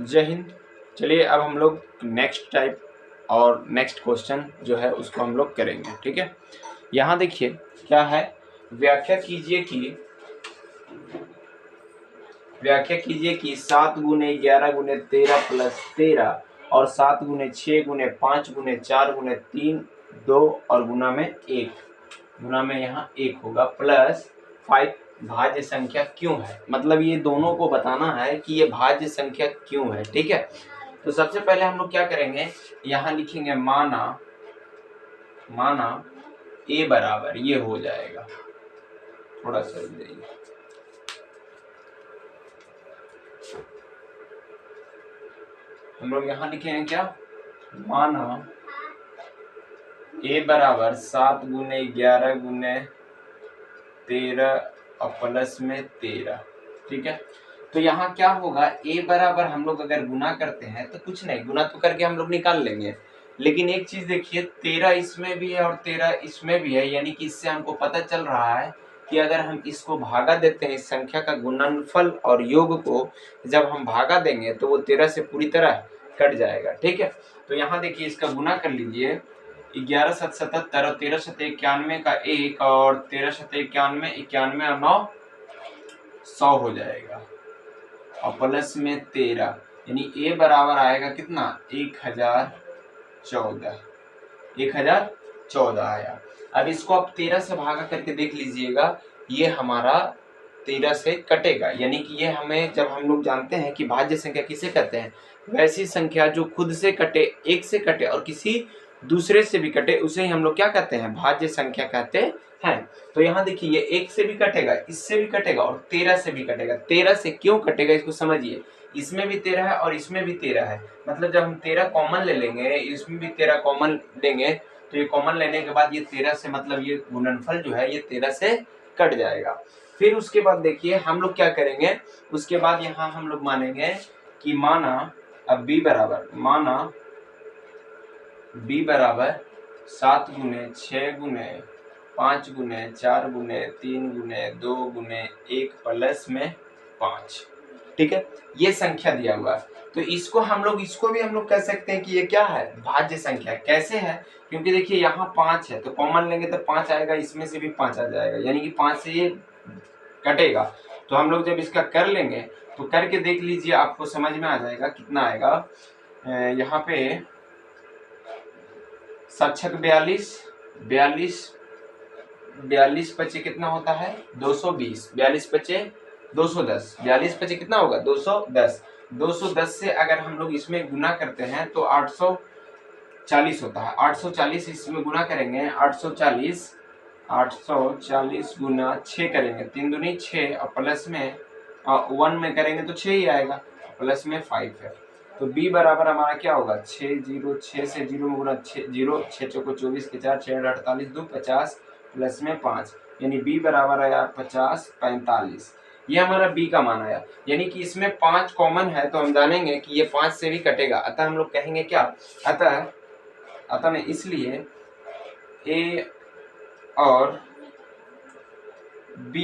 जय हिंद। चलिए अब हम लोग नेक्स्ट टाइप और नेक्स्ट क्वेश्चन जो है उसको हम लोग करेंगे। ठीक है, यहाँ देखिए क्या है, व्याख्या कीजिए कि 7 गुने 11 गुने 13 प्लस 13 और 7 गुने 6 गुने 5 गुने 4 गुने 3 2 और गुना में यहाँ 1 होगा प्लस 5 भाज्य संख्या क्यों है। मतलब ये दोनों को बताना है कि ये भाज्य संख्या क्यों है। ठीक है, तो सबसे पहले हम लोग क्या करेंगे, यहाँ लिखेंगे माना ए बराबर ये हो जाएगा। थोड़ा सा हम लोग यहाँ लिखेंगे क्या, माना ए बराबर 7 गुने 11 गुने 13 और प्लस में 13। ठीक है, तो यहाँ क्या होगा, ए बराबर हम लोग अगर गुना करते हैं तो कुछ नहीं, गुना तो करके हम लोग निकाल लेंगे, लेकिन एक चीज देखिए 13 इसमें भी है और 13 इसमें भी है, यानी कि इससे हमको पता चल रहा है कि अगर हम इसको भागा देते हैं, इस संख्या का गुणनफल और योग को जब हम भागा देंगे तो वो 13 से पूरी तरह कट जाएगा। ठीक है, तो यहाँ देखिए इसका गुना कर लीजिए, 11 7 77 और 13 7 91 का 1 और 13 7 91 91 और 9 100 हो जाएगा और प्लस में 13, यानी ए बराबर आएगा कितना, 1014 आया। अब इसको आप 13 से भागा करके देख लीजिएगा, ये हमारा 13 से कटेगा, यानी कि ये हमें, जब हम लोग जानते हैं कि भाज्य संख्या किसे कहते हैं, वैसी संख्या जो खुद से कटे, एक से कटे और किसी दूसरे से भी कटे, उसे ही हम लोग क्या कहते हैं, भाज्य संख्या कहते हैं। तो यहाँ देखिए ये 1 से भी कटेगा, इससे भी कटेगा और 13 से भी कटेगा। 13 से क्यों कटेगा इसको समझिए, इसमें भी 13 है और इसमें भी 13 है, मतलब जब हम 13 कॉमन ले लेंगे, इसमें भी 13 कॉमन लेंगे, तो ये कॉमन लेने के बाद ये 13 से, मतलब ये गुणनफल जो है ये 13 से कट जाएगा। फिर उसके बाद देखिए हम लोग क्या करेंगे, उसके बाद यहाँ हम लोग मानेंगे कि माना अब b बराबर 7 गुने 6 गुने 5 गुने 4 गुने 3 गुने 2 गुने 1 प्लस में 5। ठीक है, ये संख्या दिया हुआ है, तो इसको भी हम लोग कह सकते हैं कि ये क्या है, भाज्य संख्या। कैसे है, क्योंकि देखिए यहाँ 5 है तो कॉमन लेंगे तो 5 आएगा, इसमें से भी 5 आ जाएगा, यानी कि 5 से ये कटेगा। तो हम लोग जब इसका कर लेंगे तो करके देख लीजिए, आपको समझ में आ जाएगा कितना आएगा। यहाँ पे 7 छक 42 पचे कितना होता है, 220, 42 पचे 210, 42 पचे कितना होगा, 210। 210 से अगर हम लोग इसमें गुना करते हैं तो 840 होता है। 840 इसमें गुना करेंगे, 840 गुना 6 करेंगे, 3 दूनी 6 और प्लस में 1 में करेंगे तो 6 ही आएगा, प्लस में 5 है। तो b बराबर हमारा क्या होगा, 6 से 0 में गुना 0, 6 चौको 24 के 4 6 48 2 50 प्लस में 5, यानी b बराबर आया 50 45। ये हमारा b का मान आया, यानी कि इसमें 5 कॉमन है तो हम जानेंगे कि ये 5 से भी कटेगा। अतः हम लोग कहेंगे क्या, अतः में इसलिए a और b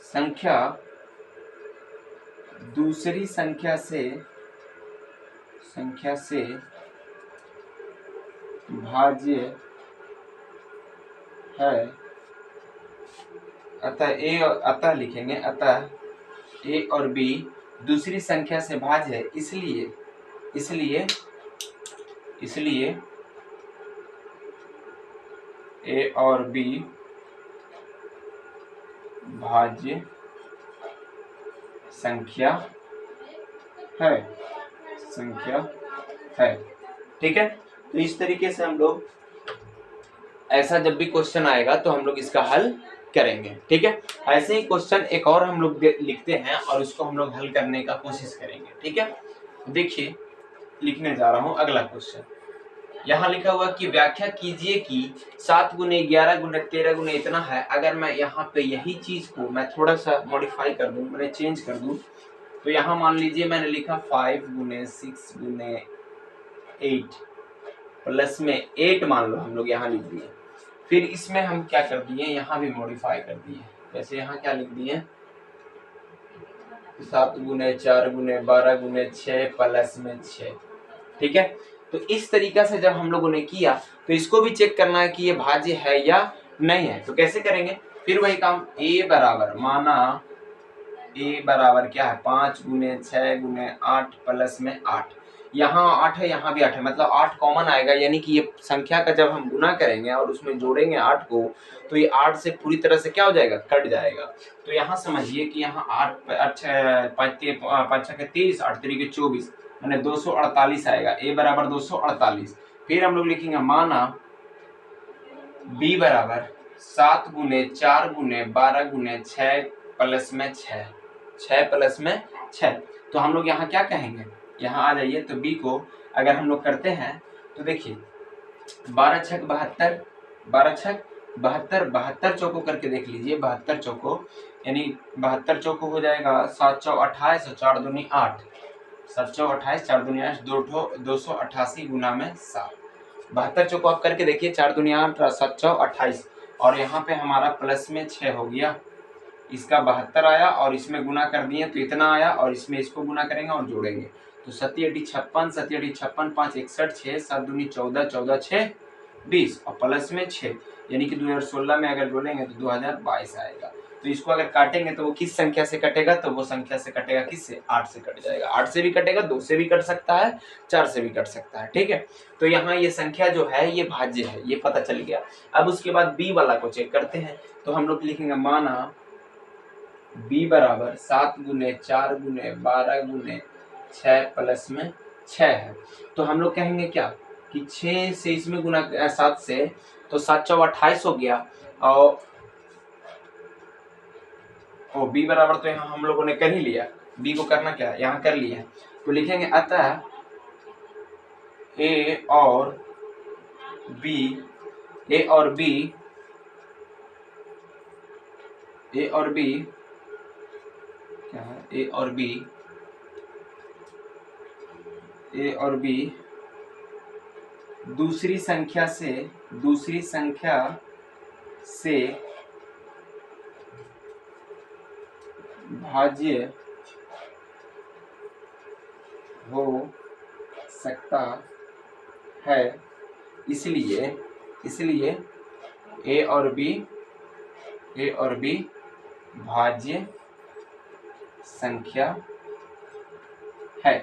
संख्या दूसरी संख्या से भाज्य है। अतः लिखेंगे, अतः a और b दूसरी संख्या से भाज्य है, इसलिए a और b भाज्य संख्या है। ठीक है, तो इस तरीके से हम लोग, ऐसा जब भी क्वेश्चन आएगा तो हम लोग इसका हल करेंगे। ठीक है, ऐसे ही क्वेश्चन एक और हम लोग लिखते हैं और उसको हम लोग हल करने का कोशिश करेंगे। ठीक है, देखिए लिखने जा रहा हूं अगला क्वेश्चन। यहाँ लिखा हुआ कि व्याख्या कीजिए कि 7 गुने 11 गुने 13 गुने इतना है। अगर मैं यहाँ पे यही चीज को मैं थोड़ा सा मॉडिफाई कर दूं, मैंने चेंज कर दूं, तो यहाँ मान लीजिए मैंने लिखा 5 गुने 6 गुने 8 प्लस में 8 मान लो हम लोग यहाँ लिख दिए। फिर इसमें हम क्या कर दिए, यहाँ भी मॉडिफाई कर दिए, जैसे यहाँ क्या लिख दिए, 7 गुने 4 गुने 12 गुने 6 प्लस में 6। ठीक है, तो इस तरीका से जब हम लोगों ने किया तो इसको भी चेक करना है कि ये भाज्य है या नहीं है। तो कैसे करेंगे, फिर वही काम, a बराबर, माना a बराबर क्या है 5 गुने 6 गुने 8 प्लस में 8। यहाँ 8 है, यहाँ भी 8 है, मतलब 8 कॉमन आएगा, यानी कि ये संख्या का जब हम गुना करेंगे और उसमें जोड़ेंगे 8 को तो ये 8 से पूरी तरह से क्या हो जाएगा, कट जाएगा। तो यहाँ समझिए कि यहाँ 8 5 6 30 8 3 24 मैंने 248 आएगा, a बराबर 248। फिर हम लोग लिखेंगे माना b बराबर 7 गुने 4 गुने 12 गुने 6 प्लस में 6, 6 प्लस में 6। तो हम लोग यहाँ क्या कहेंगे, यहाँ आ जाइए, तो b को अगर हम लोग करते हैं तो देखिए 12 छक 72, 12 छक 72, 72 चौको करके देख लीजिए, 72 चौको यानी 72 चौको हो जाएगा 7 चौ 28 और 4 दूनी 8, 7 चौ 28 4 दूनी 8, 288 गुना में 7। 72 चौको आप करके देखिए, 4 दूनी 8 7 चौ 28 और यहाँ पे हमारा प्लस में 6 हो गया, इसका 72 आया और इसमें गुना कर दिए तो इतना आया, और इसमें इसको गुना करेंगे और जोड़ेंगे तो 7 8 56, 7 8 56, 5 61, 6 7 दूनी 14, 14 6 20 और प्लस में 6, यानी कि 2016 में अगर जोड़ेंगे तो 2022 आएगा। तो इसको अगर काटेंगे तो वो किस संख्या से कटेगा, तो वो संख्या से कटेगा किससे, 8 से कट जाएगा। 8 से भी कटेगा, 2 से भी कट सकता है, 4 से भी कट सकता है। ठीक है, तो यहाँ ये संख्या जो है ये भाज्य है, ये पता चल गया। अब उसके बाद b वाला को चेक करते हैं, तो हम लोग लिखेंगे माना b बराबर 7 गुने 4 गुने 12 गुने 6 प्लस में 6 है। तो हम लोग कहेंगे क्या कि 6 से इसमें गुना 7 से, तो 7 चौ 28 हो गया, और b बराबर तो यहाँ हम लोगों ने कर ही लिया, b को करना क्या है, यहाँ कर लिया है। तो लिखेंगे अतः a और b क्या है, a और b दूसरी संख्या से भाज्य हो सकता है, इसलिए a और b भाज्य संख्या है।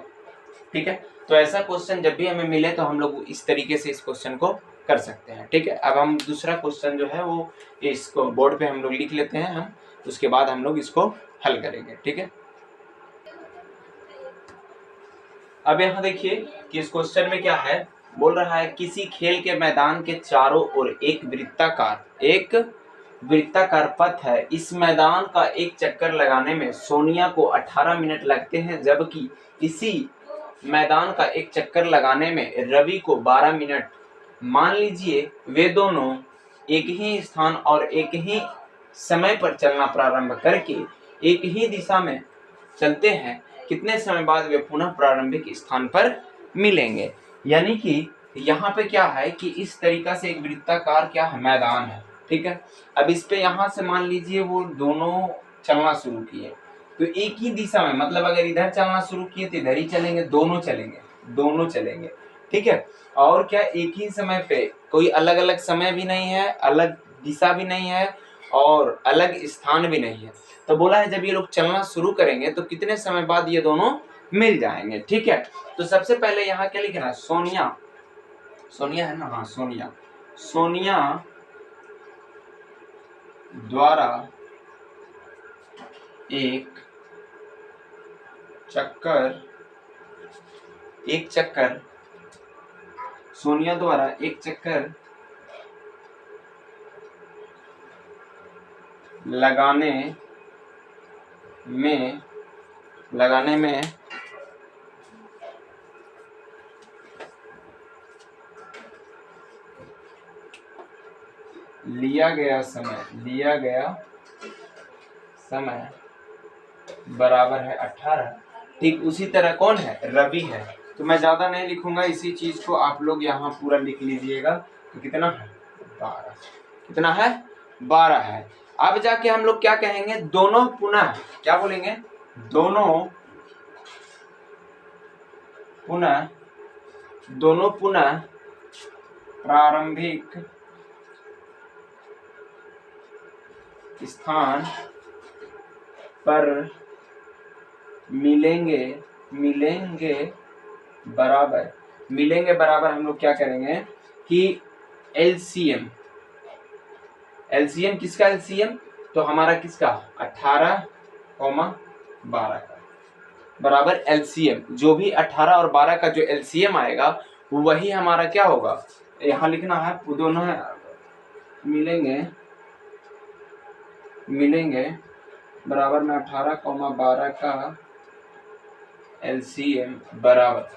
ठीक है, तो ऐसा क्वेश्चन जब भी हमें मिले तो हम लोग इस तरीके से इस क्वेश्चन को कर सकते हैं। ठीक है, अब हम दूसरा क्वेश्चन जो है वो इसको बोर्ड पे हम लोग लिख लेते हैं, हम उसके बाद हम लोग इसको हल करेंगे। ठीक है, अब यहाँ देखिए कि इस क्वेश्चन में क्या है, बोल रहा है किसी खेल के मैदान के चारों ओर एक वृत्ताकार पथ है, इस मैदान का एक चक्कर लगाने में सोनिया को 18 मिनट लगते हैं, जबकि इसी मैदान का एक चक्कर लगाने में रवि को 12 मिनट। मान लीजिए वे दोनों एक ही स्थान और एक ही समय पर चलना प्रारंभ करके एक ही दिशा में चलते हैं, कितने समय बाद वे पुनः प्रारंभिक स्थान पर मिलेंगे। यानी कि यहाँ पे क्या है कि इस तरीका से एक वृत्ताकार क्या है, मैदान है। ठीक है, अब इस पे यहाँ से मान लीजिए वो दोनों चलना शुरू किए, तो एक ही दिशा में, मतलब अगर इधर चलना शुरू किए तो इधर ही चलेंगे, दोनों चलेंगे। ठीक है, और क्या एक ही समय पे, कोई अलग अलग समय भी नहीं है, अलग दिशा भी नहीं है और अलग स्थान भी नहीं है। तो बोला है जब ये लोग चलना शुरू करेंगे तो कितने समय बाद ये दोनों मिल जाएंगे। ठीक है, तो सबसे पहले यहाँ क्या लिखना है, सोनिया है ना, हाँ सोनिया द्वारा एक चक्कर लगाने में लिया गया समय बराबर है 18। ठीक उसी तरह कौन है, रवि है। तो मैं ज्यादा नहीं लिखूंगा, इसी चीज को आप लोग यहाँ पूरा लिख लीजिएगा। तो कितना है, 12। कितना है, 12 है। अब जाके हम लोग क्या कहेंगे, दोनों पुनः क्या बोलेंगे, दोनों पुनः प्रारंभिक स्थान पर मिलेंगे बराबर हम लोग क्या करेंगे कि एलसीएम किसका एलसीएम, तो हमारा किसका 18,12 का बराबर एलसीएम, जो भी 18 और 12 का जो एलसीएम आएगा वही हमारा क्या होगा, यहाँ लिखना है दोनों मिलेंगे बराबर में 18,12 का एलसीएम बराबर,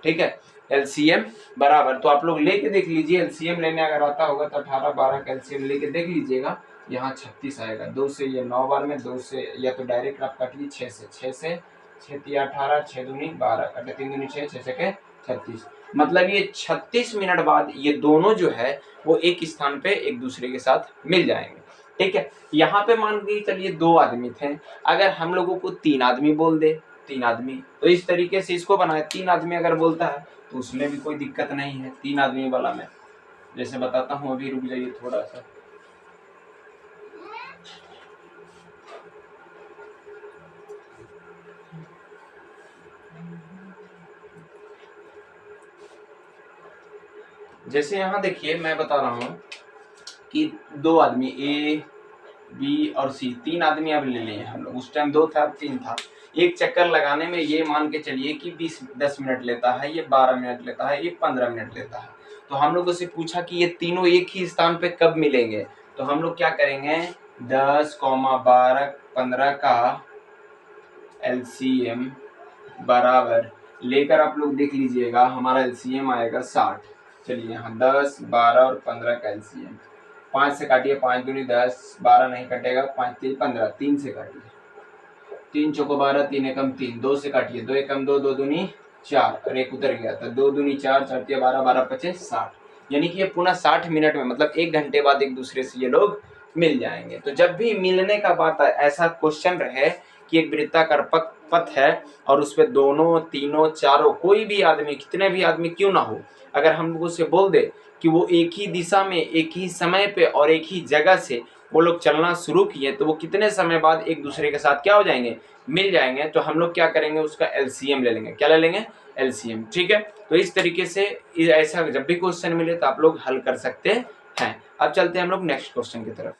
ठीक है, एलसीएम बराबर। तो आप लोग लेके देख लीजिए, एलसीएम लेने अगर आता होगा तो 18-12 का एलसीएम लेके देख लीजिएगा, यहाँ 36 आएगा। 2 से ये 9 बार में, 2 से या तो डायरेक्ट आप काटिए 6 से 6 3 18, 6 दूनी 12 कटे 3 दूनी 6, 6 से 36, मतलब ये 36 मिनट बाद ये दोनों जो है वो एक स्थान पे एक दूसरे के साथ मिल जाएंगे, ठीक है। यहाँ पे मान के चलिए 2 आदमी थे, अगर हम लोगों को 3 आदमी बोल दे, 3 आदमी, तो इस तरीके से इसको बनाए। 3 आदमी अगर बोलता है तो उसमें भी कोई दिक्कत नहीं है। 3 आदमी वाला मैं जैसे बताता हूँ, अभी रुक जाइए थोड़ा सा। जैसे यहाँ देखिए मैं बता रहा हूँ कि 2 आदमी ए बी और सी, 3 आदमी अब ले लिए हम लोग। उस टाइम 2 था, अब 3 था। एक चक्कर लगाने में ये मान के चलिए कि 10 मिनट लेता है, ये 12 मिनट लेता है, ये 15 मिनट लेता है। तो हम लोगों से पूछा कि ये तीनों एक ही स्थान पे कब मिलेंगे, तो हम लोग क्या करेंगे 10, 12, 15 का एलसीएम बराबर लेकर आप लोग देख लीजिएगा, हमारा एलसीएम आएगा 60। चलिए यहाँ 10, 12 और 15 का एलसीएम, 5 से काटिए, 5 दूनी 10, 12 नहीं कटेगा, 5 3 15, 3 से काटिए, 3 चौको 12, 3 एकम 3, 2 से काटिए, 2 एकम 2, 2 दूनी 4 और एक उतर गया था, 2 दूनी 4, 4 12, 12 25 60, यानी कि ये पुनः 60 मिनट में, मतलब 1 घंटे बाद एक दूसरे से ये लोग मिल जाएंगे। तो जब भी मिलने का बात है, ऐसा क्वेश्चन रहे कि एक वृत्ताकार पथ है और उस पर दोनों, तीनों, चारों, कोई भी आदमी, कितने भी आदमी क्यों ना हो, अगर हम लोग उसे बोल दे कि वो एक ही दिशा में, एक ही समय पे और एक ही जगह से वो लोग चलना शुरू किए, तो वो कितने समय बाद एक दूसरे के साथ क्या हो जाएंगे, मिल जाएंगे। तो हम लोग क्या करेंगे, उसका एलसीएम ले लेंगे। क्या ले लेंगे, एलसीएम, ठीक है। तो इस तरीके से ऐसा जब भी क्वेश्चन मिले तो आप लोग हल कर सकते हैं। अब चलते हैं हम लोग नेक्स्ट क्वेश्चन की तरफ।